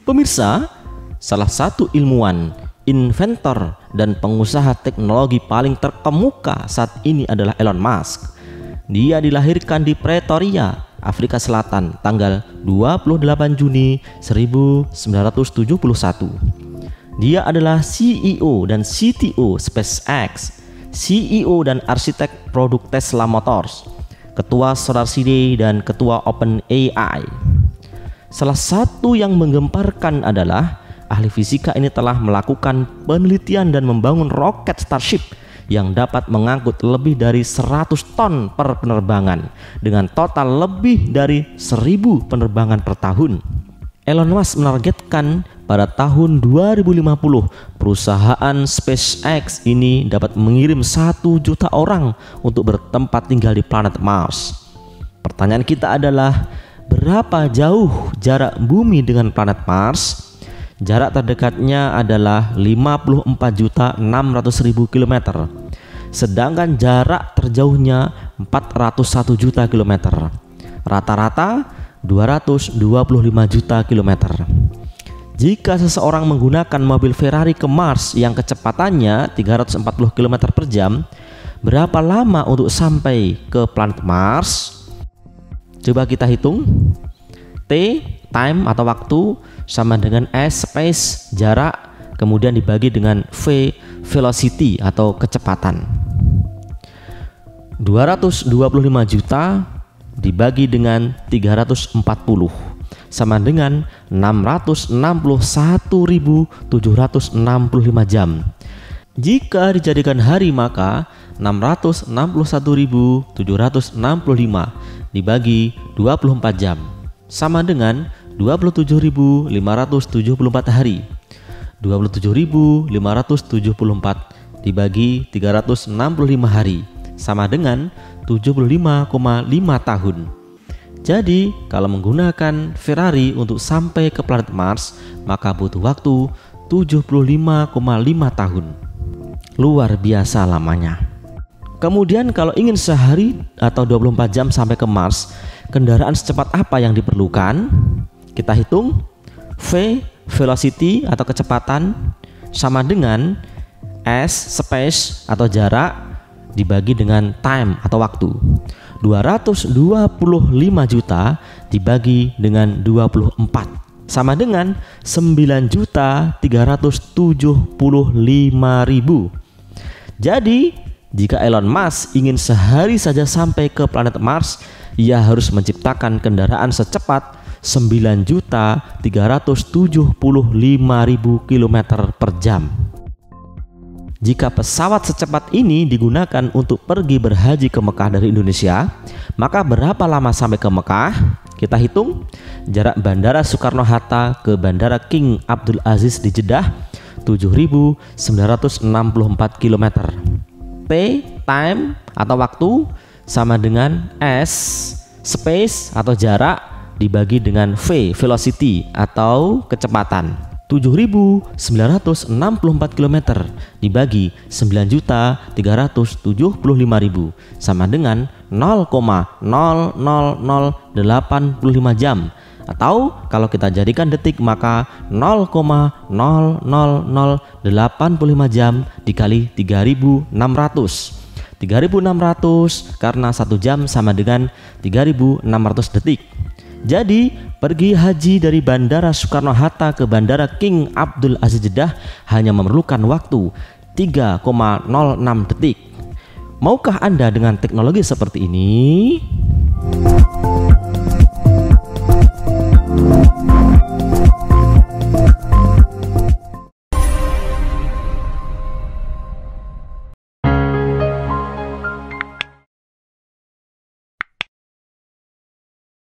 Pemirsa, salah satu ilmuwan, inventor, dan pengusaha teknologi paling terkemuka saat ini adalah Elon Musk. Dia dilahirkan di Pretoria, Afrika Selatan tanggal 28 Juni 1971. Dia adalah CEO dan CTO SpaceX, CEO dan arsitek produk Tesla Motors, ketua SolarCity dan ketua OpenAI. Salah satu yang menggemparkan adalah ahli fisika ini telah melakukan penelitian dan membangun roket Starship yang dapat mengangkut lebih dari 100 ton per penerbangan dengan total lebih dari 1000 penerbangan per tahun. Elon Musk menargetkan pada tahun 2050 perusahaan SpaceX ini dapat mengirim 1 juta orang untuk bertempat tinggal di planet Mars. Pertanyaan kita adalah, berapa jauh jarak bumi dengan planet Mars? Jarak terdekatnya adalah 54.600.000 km. Sedangkan jarak terjauhnya 401 juta km. Rata-rata 225 juta km. Jika seseorang menggunakan mobil Ferrari ke Mars yang kecepatannya 340 km per jam, berapa lama untuk sampai ke planet Mars? Coba kita hitung. T, time atau waktu, sama dengan S, space, jarak, kemudian dibagi dengan V, velocity atau kecepatan. 225 juta dibagi dengan 340 sama dengan 661.765 jam. Jika dijadikan hari, maka 661.765 dibagi 24 jam sama dengan 27.574 hari. 27.574 dibagi 365 hari sama dengan 75,5 tahun. Jadi kalau menggunakan Ferrari untuk sampai ke planet Mars, maka butuh waktu 75,5 tahun. Luar biasa lamanya. Kemudian kalau ingin sehari atau 24 jam sampai ke Mars, kendaraan secepat apa yang diperlukan? Kita hitung. V, velocity atau kecepatan, sama dengan S, space atau jarak, dibagi dengan time atau waktu. 225 juta dibagi dengan 24 sama dengan 9.375.000. Jadi jika Elon Musk ingin sehari saja sampai ke planet Mars, ia harus menciptakan kendaraan secepat 9.375.000 km per jam. Jika pesawat secepat ini digunakan untuk pergi berhaji ke Mekah dari Indonesia, maka berapa lama sampai ke Mekah? Kita hitung. Jarak Bandara Soekarno-Hatta ke Bandara King Abdul Aziz di Jeddah 7.964 km. T, time atau waktu, sama dengan S, space atau jarak, dibagi dengan V, velocity atau kecepatan. 7.964 km dibagi 9.375.000 sama dengan 0,00085 jam, atau kalau kita jadikan detik maka 0,00085 jam dikali 3.600. 3.600 karena 1 jam sama dengan 3.600 detik. Jadi pergi haji dari Bandara Soekarno-Hatta ke Bandara King Abdul Aziz Jeddah hanya memerlukan waktu 3,06 detik. Maukah Anda dengan teknologi seperti ini?